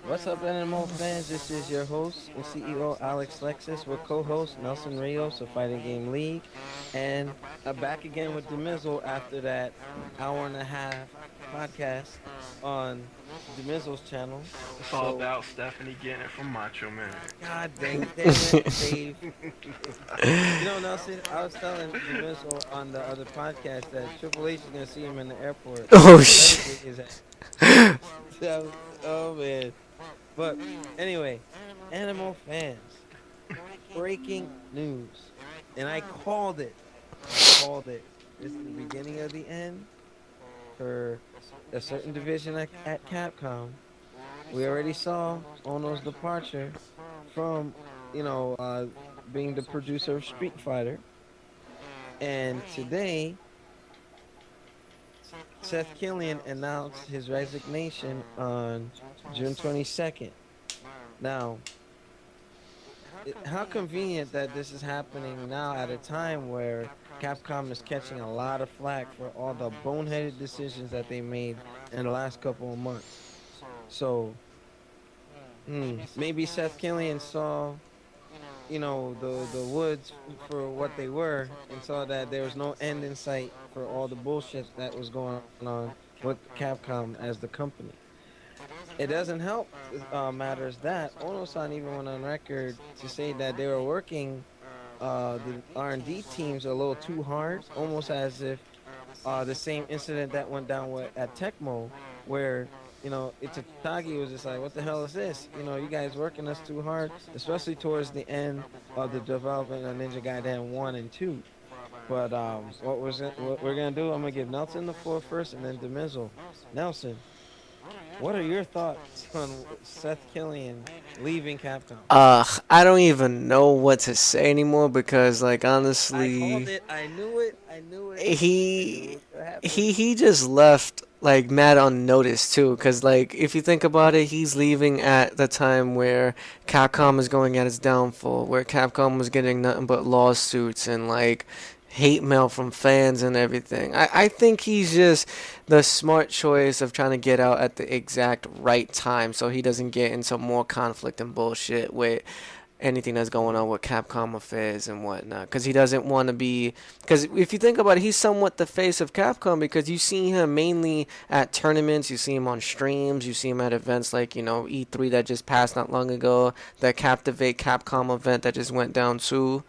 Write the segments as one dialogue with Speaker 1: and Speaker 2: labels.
Speaker 1: What's up, NMO fans? This is your host and CEO Alexlexus with co-host Nelson ri0S of Fighting Game League, and back again with dmizze after that hour and a half podcast on dmizze's channel.
Speaker 2: It's all
Speaker 1: So,
Speaker 2: about Stephanie getting it from Macho Man.
Speaker 1: God damn it, Dave. Nelson, I was telling dmizze on the other podcast that Triple H is gonna see him in the airport
Speaker 3: Oh
Speaker 1: to
Speaker 3: shit.
Speaker 1: medicate his ass. Oh man. But anyway, animal fans, breaking news. And I called it. I called it. This is the beginning of the end for a certain division at Capcom. We already saw Ono's departure from, you know, uh, being the producer of Street Fighter. And today, Seth Killian announced his resignation on June 22nd. Now, how convenient that this is happening now at a time where Capcom is catching a lot of flack for all the boneheaded decisions that they made in the last couple of months. So, maybe Seth Killian saw, the woods for what they were and saw that there was no end in sight for all the bullshit that was going on with Capcom as the company. It doesn't help matters that Ono-san even went on record to say that they were working the R&D teams a little too hard, almost as if the same incident that went down at Tecmo, where Itagaki was just like, "What the hell is this? You guys working us too hard," especially towards the end of the development of Ninja Gaiden 1 and 2. But what we're gonna do? I'm gonna give Nelson the floor first, and then dmizze. Nelson, what are your thoughts on Seth Killian leaving Capcom?
Speaker 3: I don't even know what to say anymore because, like,
Speaker 1: I called
Speaker 3: honestly,
Speaker 1: it. I knew it. I knew it. I knew it
Speaker 3: he
Speaker 1: was gonna happen.
Speaker 3: he just left like mad unnoticed too. Cause like if you think about it, he's leaving at the time where Capcom is going at its downfall, where Capcom was getting nothing but lawsuits and like hate mail from fans and everything. I think he's just the smart choice of trying to get out at the exact right time so he doesn't get into more conflict and bullshit with anything that's going on with Capcom affairs and whatnot. Because he doesn't want to be. Because if you think about it, he's somewhat the face of Capcom because you see him mainly at tournaments, you see him on streams, you see him at events like, E3 that just passed not long ago, the Captivate Capcom event that just went down too.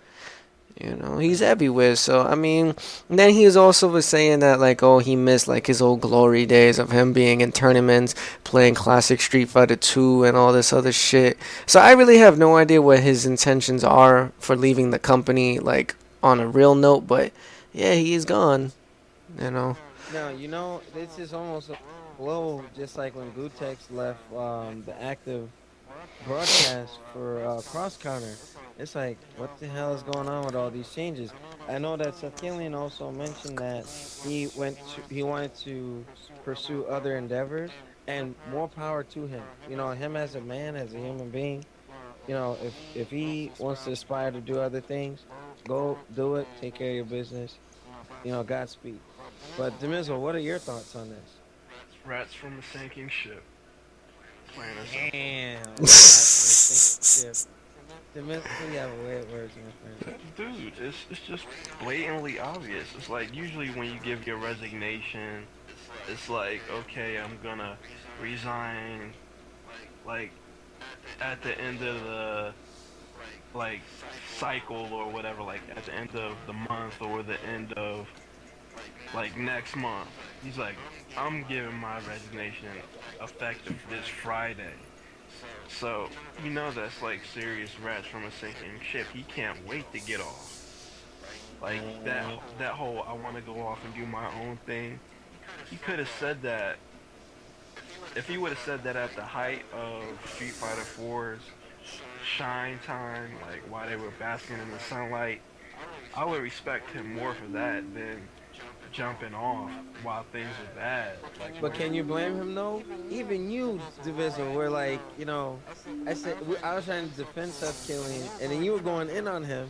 Speaker 3: He's
Speaker 1: Uh-huh.
Speaker 3: everywhere. So I mean, then he was also was saying that like, oh, he missed like his old glory days of him being in tournaments, playing classic Street Fighter 2 and all this other shit. So I really have no idea what his intentions are for leaving the company, like on a real note. But yeah, he is gone. You know.
Speaker 1: Now, this is almost a blow, just like when Gutex left the active broadcast for Cross Counter. It's like, what the hell is going on with all these changes? I know that Seth Killian also mentioned that he wanted to pursue other endeavors, and more power to him. Him as a man, as a human being. If he wants to aspire to do other things, go do it. Take care of your business. Godspeed. But dmizze, what are your thoughts on this?
Speaker 2: Rats from a sinking ship. Plain and simple.
Speaker 1: Damn, rats from a sinking ship. Dmizze, you have weird words, my friend.
Speaker 2: Dude, it's just blatantly obvious. It's like usually when you give your resignation, it's like, okay, I'm gonna resign like at the end of the like cycle or whatever, like at the end of the month or the end of like next month. He's like, I'm giving my resignation effective this Friday. So that's like serious rats from a sinking ship. He can't wait to get off. Like
Speaker 1: Mm-hmm.
Speaker 2: that whole I want to go off and do my own thing. He could have said that if he would have said that at the height of Street Fighter 4's shine time, like while they were basking in the sunlight. I would respect him more for that than jumping off while things are bad. Like
Speaker 1: But
Speaker 2: where
Speaker 1: can you blame him though? Even you, Division, were like, I was trying to defend Seth Killian, and then you were going in on him,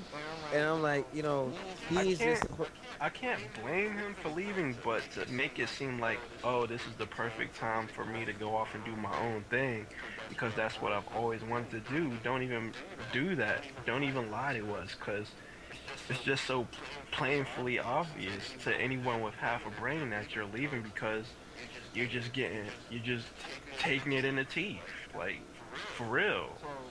Speaker 1: And I'm like,
Speaker 2: I
Speaker 1: he's
Speaker 2: can't
Speaker 1: just
Speaker 2: I can't blame him for leaving, but to make it seem like, oh, this is the perfect time for me to go off and do my own thing, because that's what I've always wanted to do. Don't even do that. Don't even lie to us, because it's just so plainly obvious to anyone with half a brain that you're leaving because you're just taking it in the teeth, like for real.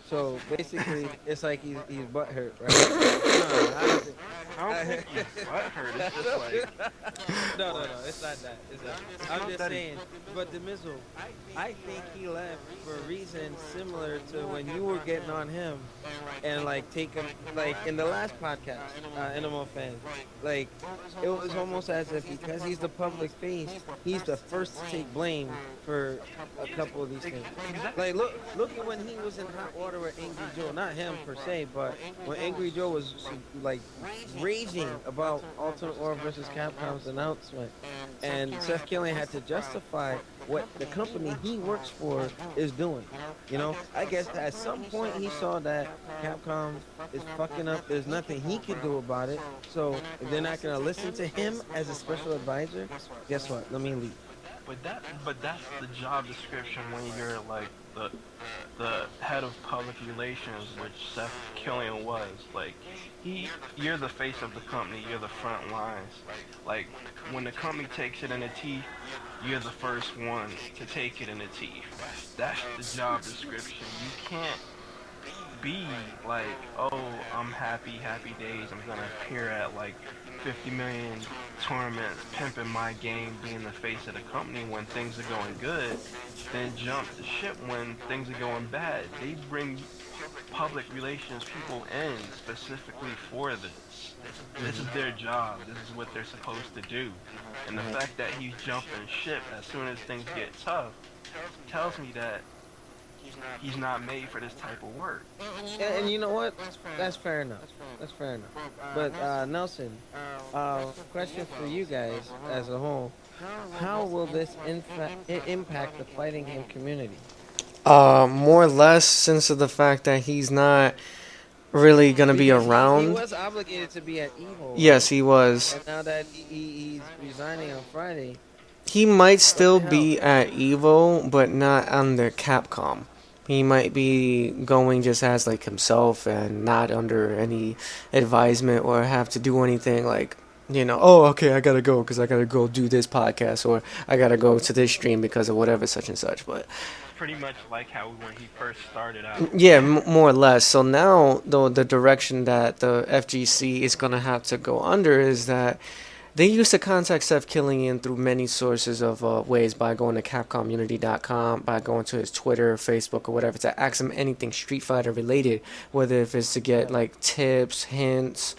Speaker 1: so basically it's like he's butthurt, right? No, how does it?
Speaker 2: I don't think he's butthurt. It's just like
Speaker 1: No. It's not that. It's not.
Speaker 2: it's
Speaker 1: I'm
Speaker 2: not
Speaker 1: just
Speaker 2: that he.
Speaker 1: saying. But the Mizzle, I think he left for a reason similar to when you were getting on him, and like take him like in the last podcast, Animal fans. Like it was almost as if because he's the public face, he's the first to take blame for a couple of these things. Like
Speaker 2: Exactly.
Speaker 1: look at when he was in hot water with Angry Joe. Not him per se, but when Angry Joe was like raging about Alternate Or versus Capcom's announcement, and Seth Killian had to justify what the company he works for is doing. I guess at some point he saw that Capcom is fucking up. There's nothing he could do about it. So if they're not gonna listen to him as a special advisor, guess what? Let me leave.
Speaker 2: But that's the job description when you're like the head of public relations, which Seth Killian was. Like you're the face of the company. You're the front lines. Like when the company takes it in the teeth, you're the first one to take it in the teeth. That's the job description. You can't be like, oh, I'm happy, happy days. I'm gonna appear at like 50 million tournaments, pimping my game, being the face of the company when things are going good. Then jump the ship when things are going bad. They bring public relations people in specifically for this. This is their job. This is what they're supposed to do. And the
Speaker 1: Right.
Speaker 2: fact that he's jumping ship as soon as things get tough tells me that he's not made for this type of work.
Speaker 1: And you know what? That's fair enough. That's fair enough. But Nelson, question for you guys as a whole: how will this impact the fighting game community?
Speaker 3: More or less, since of the fact that he's not really gonna be
Speaker 1: Because he
Speaker 3: around.
Speaker 1: was obligated to be at Evo,
Speaker 3: Yes,
Speaker 1: right?
Speaker 3: he was.
Speaker 1: And now that he's resigning on Friday,
Speaker 3: He might
Speaker 1: what
Speaker 3: still
Speaker 1: the hell?
Speaker 3: be at Evo, but not under Capcom. He might be going just as like himself and not under any advisement or have to do anything like, oh, okay, I gotta go because I gotta go do this podcast or I gotta go to this stream because of whatever such and such. But
Speaker 2: It's pretty much like how when he first started out.
Speaker 3: yeah, more or less. So now, though, the direction that the FGC is gonna have to go under is that they used to contact Seth Killian through many sources of ways by going to capcomunity.com, by going to his Twitter, Facebook, or whatever to ask him anything Street Fighter related, whether if it's to get
Speaker 1: Right.
Speaker 3: like tips, hints,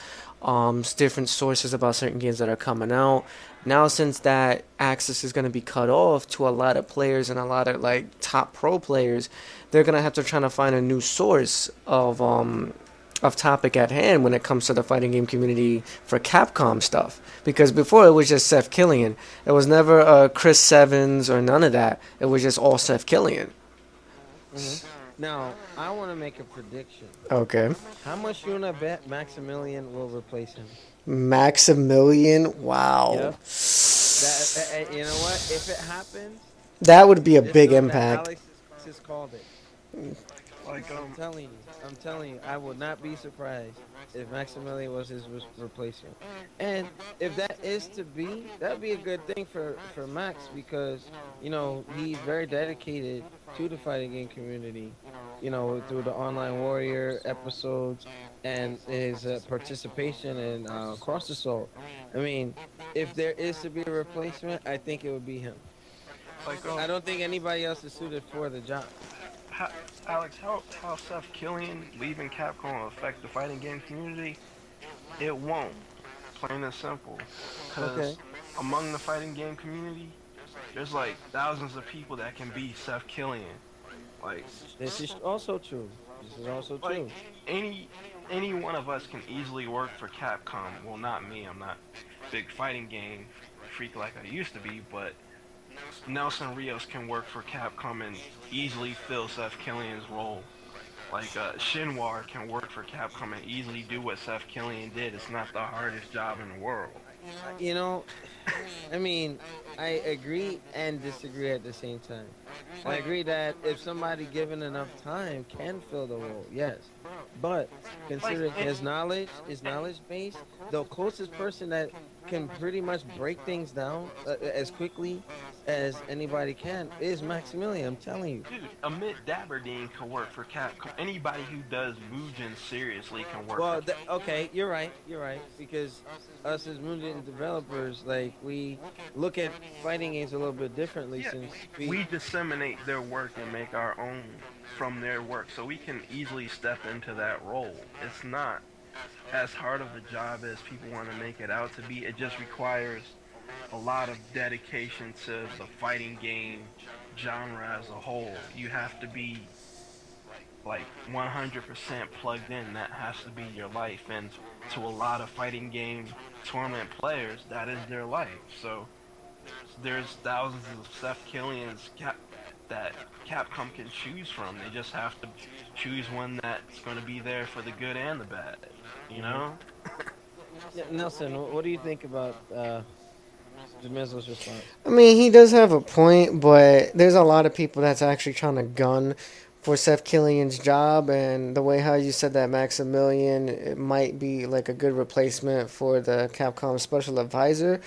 Speaker 3: different sources about certain games that are coming out. Now, since that access is going to be cut off to a lot of players and a lot of like top pro players, they're going to have to try to find a new source of topic at hand when it comes to the fighting game community for Capcom stuff. Because before it was just Seth Killian. It was never Chris Sevens or none of that. It was just all Seth Killian.
Speaker 1: hmm Now, I want to make a prediction.
Speaker 3: Okay.
Speaker 1: How much you wanna bet Maximilian will replace him?
Speaker 3: Maximilian, wow.
Speaker 1: Yep. That you know what? If it happens,
Speaker 3: That would be a
Speaker 1: just
Speaker 3: big
Speaker 1: know that
Speaker 3: impact.
Speaker 1: Alex has called it.
Speaker 2: Like
Speaker 1: I'm telling you. I'm telling you. I would not be surprised if Maximilian was his replacement. And if that is to be, that'd be a good thing for Max because he's very dedicated to the fighting game community. Through the Online Warrior episodes and his participation in Cross Assault. I mean, if there is to be a replacement, I think it would be him.
Speaker 2: like
Speaker 1: I don't think anybody else is suited for the job.
Speaker 2: how, Alex, how Seth Killian leaving Capcom will affect the fighting game community? It won't. Plain and simple. Because
Speaker 1: Okay.
Speaker 2: among the fighting game community, there's like thousands of people that can be Seth Killian. Like
Speaker 1: This is also true. This is also
Speaker 2: like
Speaker 1: true.
Speaker 2: any any one of us can easily work for Capcom. Well, not me. I'm not a big fighting game freak like I used to be, but Nelson Rios can work for Capcom and easily fill Seth Killian's role. Shinwar can work for Capcom and easily do what Seth Killian did. It's not the hardest job in the world.
Speaker 1: You know, I mean, I agree and disagree at the same time. I
Speaker 2: Like,
Speaker 1: agree that if somebody given enough time can fill the role, yes. But
Speaker 2: like,
Speaker 1: considering his knowledge base, the closest person that can pretty much break things down as quickly as anybody can is Maximilian. I'm telling you.
Speaker 2: dude, Amit Daberdeen can work for Capcom. Anybody who does Mugen seriously can work for
Speaker 1: Well,
Speaker 2: Capcom.
Speaker 1: okay, you're right. You're right because us as Mugen developers, like we look at fighting games a little bit differently
Speaker 2: Yeah,
Speaker 1: since
Speaker 2: we
Speaker 1: we.
Speaker 2: disseminate their work and make our own from their work, so we can easily step into that role. It's not as hard of a job as people want to make it out to be. It just requires a lot of dedication to the fighting game genre as a whole. You have to be like 100% plugged in. That has to be your life, and to a lot of fighting game tournament players, that is their life. So there's thousands of Seth Killians that Capcom can choose from. They just have to choose one that's going to be there for the good and the bad. You
Speaker 1: Mhm.
Speaker 2: know?
Speaker 1: Yeah, Nelson, what do you think about Demizo's response?
Speaker 3: I mean, he does have a point, but there's a lot of people that's actually trying to gun for Seth Killian's job, and the way how you said that Maximilian it might be like a good replacement for the Capcom special advisor.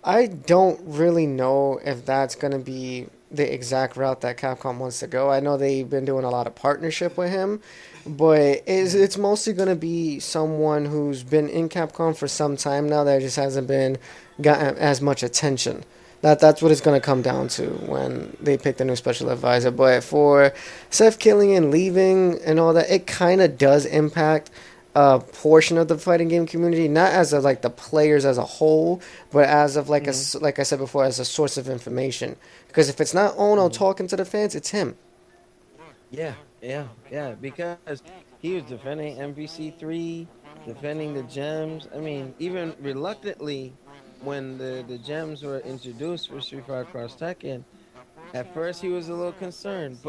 Speaker 3: I don't really know if that's going to be the exact route that Capcom wants to go. I know they've been doing a lot of partnership with him, but
Speaker 1: Mhm.
Speaker 3: it's mostly going to be someone who's been in Capcom for some time now that just hasn't been gotten as much attention. That's what it's going to come down to when they pick the new special advisor. But for Seth Killian leaving and all that, it kind of does impact a portion of the fighting game community, not as of like the players as a whole, but as of like
Speaker 1: Mhm.
Speaker 3: like I said before, as a source of information. Because if it's not Ono
Speaker 1: Mhm.
Speaker 3: talking to the fans, it's him.
Speaker 1: Yeah, yeah. Because he was defending MVC3, defending the gems. I mean, even reluctantly, when the gems were introduced for Street Fighter Cross Tekken, at first he was a little concerned,